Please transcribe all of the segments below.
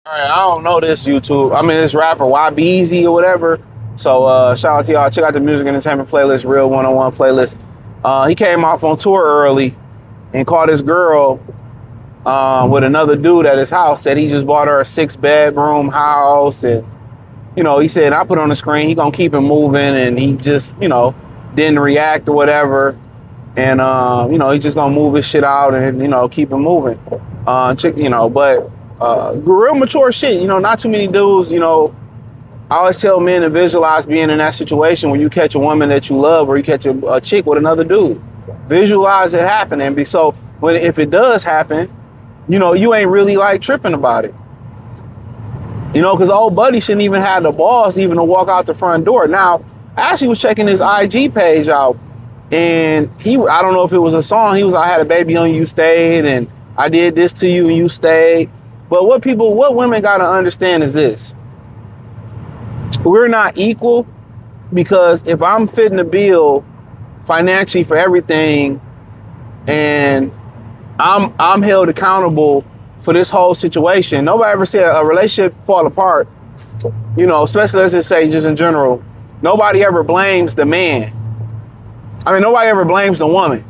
All right, I don't know this this rapper YBezzy or whatever. So shout out to y'all. Check out the music entertainment playlist, Real 101 playlist. He came off on tour early and caught his girl with another dude at his house. Said he just bought her a 6-bedroom house, and he said I put on the screen he gonna keep it moving, and he just didn't react or whatever, and he just gonna move his shit out and keep it moving. But real mature shit. Not too many dudes. I always tell men to visualize being in that situation when you catch a woman that you love or you catch a chick with another dude. Visualize it happening. If it does happen, you ain't really like tripping about it. Because old buddy shouldn't even have the balls even to walk out the front door. Now, I actually was checking his IG page out, and I don't know if it was a song. He was, I had a baby on you, stayed, and I did this to you and you stayed. But what women got to understand is this. We're not equal, because if I'm fitting the bill financially for everything and I'm held accountable for this whole situation, nobody ever said a relationship fall apart, especially let's just say just in general, nobody ever blames the man. Nobody ever blames the woman.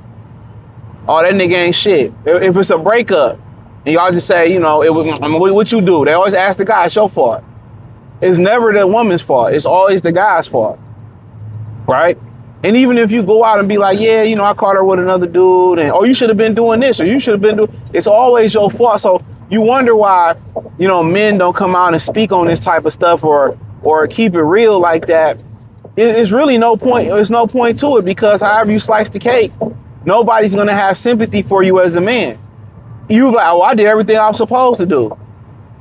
Oh, that nigga ain't shit. If it's a breakup, and y'all just say, what you do? They always ask the guy, it's your fault. It's never the woman's fault. It's always the guy's fault, right? And even if you go out and be like, yeah, I caught her with another dude, and you should have been doing this, or you should have been doing, it's always your fault. So you wonder why, men don't come out and speak on this type of stuff or keep it real like that. It's really no point. There's no point to it, because however you slice the cake, nobody's gonna have sympathy for you as a man. You like, I did everything I was supposed to do.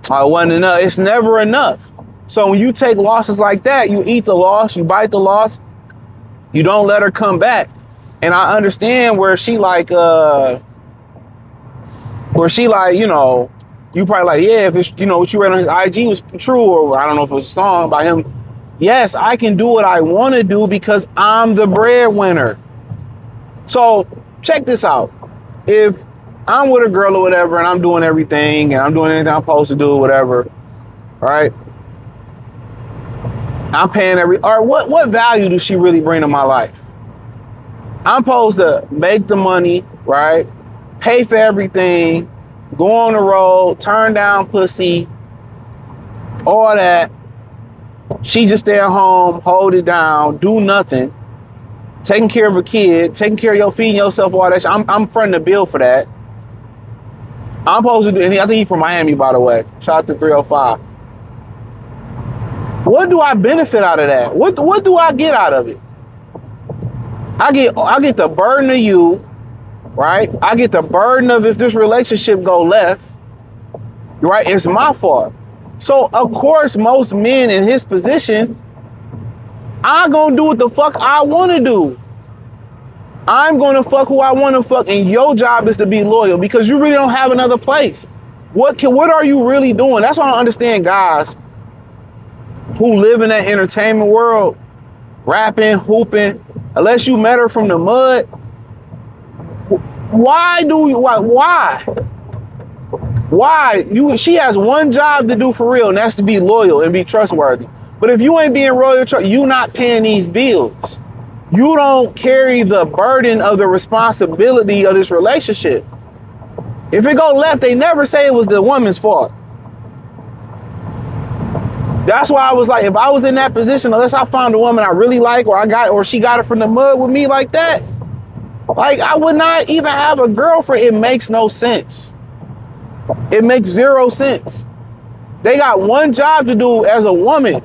It wasn't enough. It's never enough. So when you take losses like that, you eat the loss, you bite the loss, you don't let her come back. And I understand where she like, you probably like, yeah, if it's, what you read on his IG was true, or I don't know if it was a song by him. Yes, I can do what I want to do because I'm the breadwinner. So check this out. If I'm with a girl or whatever, and I'm doing everything, and I'm doing anything I'm supposed to do or whatever, all right? I'm paying what value does she really bring to my life? I'm supposed to make the money, right? Pay for everything, go on the road, turn down pussy, all that. She just stay at home, hold it down, do nothing, taking care of a kid, taking care of feeding yourself, all that shit. I'm fronting the bill for that. I'm supposed to do, and I think he's from Miami, by the way. Shout out to 305. What do I benefit out of that? What do I get out of it? I get the burden of you, right? I get the burden of if this relationship go left, right? It's my fault. So of course, most men in his position, I'm gonna do what the fuck I want to do. I'm gonna fuck who I want to fuck, and your job is to be loyal, because you really don't have another place. What are you really doing? That's why I don't understand guys who live in that entertainment world, rapping, hooping, unless you met her from the mud. Why? She has one job to do for real, and that's to be loyal and be trustworthy. But if you ain't being loyal, you not paying these bills. You don't carry the burden of the responsibility of this relationship. If it go left, they never say it was the woman's fault. That's why I was like, if I was in that position, unless I found a woman I really like, or she got it from the mud with me like that, like I would not even have a girlfriend. It makes no sense. It makes zero sense. They got one job to do as a woman,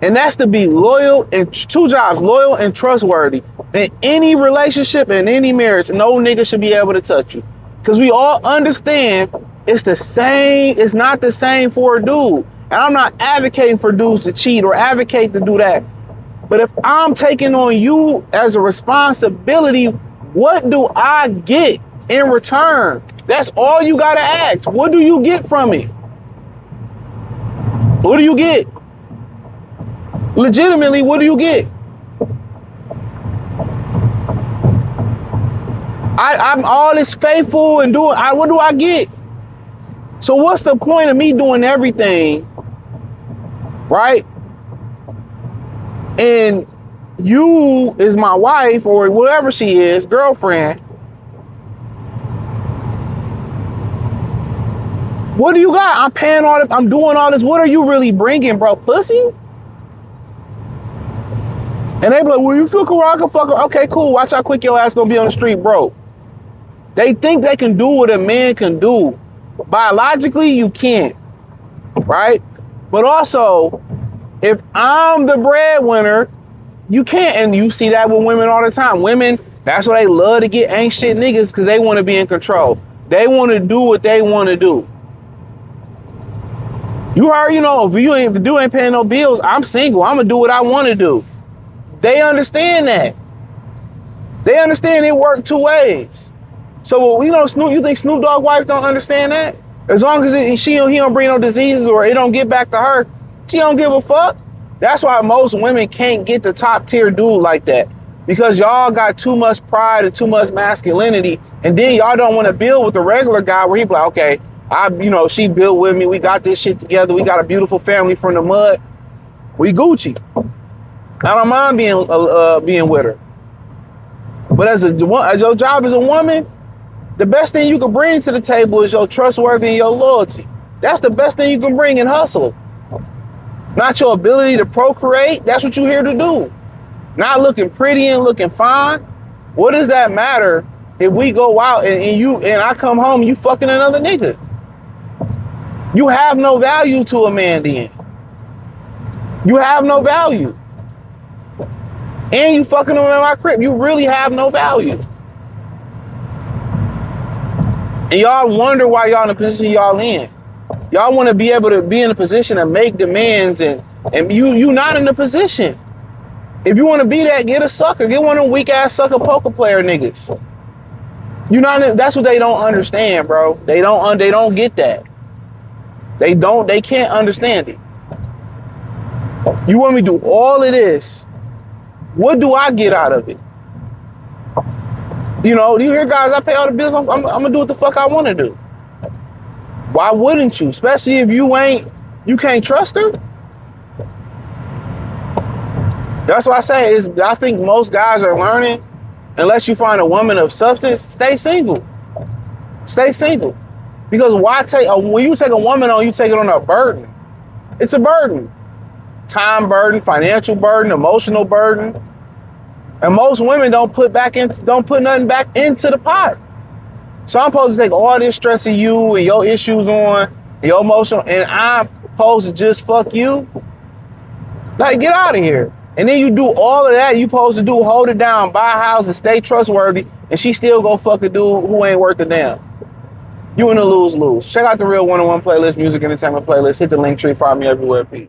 and that's to be loyal, and two jobs, loyal and trustworthy. In any relationship, in any marriage, no nigga should be able to touch you. Because we all understand it's the same, it's not the same for a dude. And I'm not advocating for dudes to cheat or advocate to do that. But if I'm taking on you as a responsibility, what do I get in return? That's all you gotta ask. What do you get from it? What do you get? Legitimately, what do you get? I'm all this faithful and doing, what do I get? So what's the point of me doing everything, right? And you is my wife or whatever she is, girlfriend. What do you got? I'm paying all this, I'm doing all this. What are you really bringing, bro? Pussy? And they be like, well, you feel cool, I can fuck her. Okay, cool. Watch how quick your ass gonna be on the street, bro. They think they can do what a man can do. Biologically, you can't, right? But also, if I'm the breadwinner, you can't. And you see that with women all the time. Women, that's why they love to get ain't shit niggas, because they want to be in control. They want to do what they want to do. You heard, if the dude ain't paying no bills, I'm single. I'm going to do what I want to do. They understand that. They understand it work two ways. So, Snoop, you think Snoop Dogg wife don't understand that? As long as he don't bring no diseases or it don't get back to her, she don't give a fuck. That's why most women can't get the top tier dude like that. Because y'all got too much pride and too much masculinity. And then y'all don't want to build with the regular guy where he be like, okay, she built with me. We got this shit together. We got a beautiful family from the mud. We Gucci. I don't mind being with her. But as your job as a woman, the best thing you can bring to the table is your trustworthy and your loyalty. That's the best thing you can bring in hustle. Not your ability to procreate. That's what you're here to do. Not looking pretty and looking fine. What does that matter if we go out and I come home and you fucking another nigga? You have no value to a man then. You have no value. And you fucking him in my crib. You really have no value. And y'all wonder why y'all in the position y'all in. Y'all want to be able to be in a position to make demands and you not in the position. If you want to be that, get a sucker. Get one of them weak ass sucker poker player niggas. That's what they don't understand, bro. They don't get that. They can't understand it. You want me to do all of this? What do I get out of it? Do you hear guys, I pay all the bills, I'm gonna do what the fuck I want to do. Why wouldn't you? Especially if you can't trust her. That's why I think most guys are learning, unless you find a woman of substance, stay single. Stay single. Because when you take a woman on, you take it on a burden. It's a burden. Time burden, financial burden, emotional burden. And most women don't put nothing back into the pot. So I'm supposed to take all this stress of you and your issues on, your emotional, and I'm supposed to just fuck you? Like, get out of here. And then you do all of that, you supposed to hold it down, buy a house and stay trustworthy, and she still go fuck a dude who ain't worth a damn. You in a lose-lose. Check out the Real 101 playlist, music entertainment playlist. Hit the link tree, find me everywhere. Peace.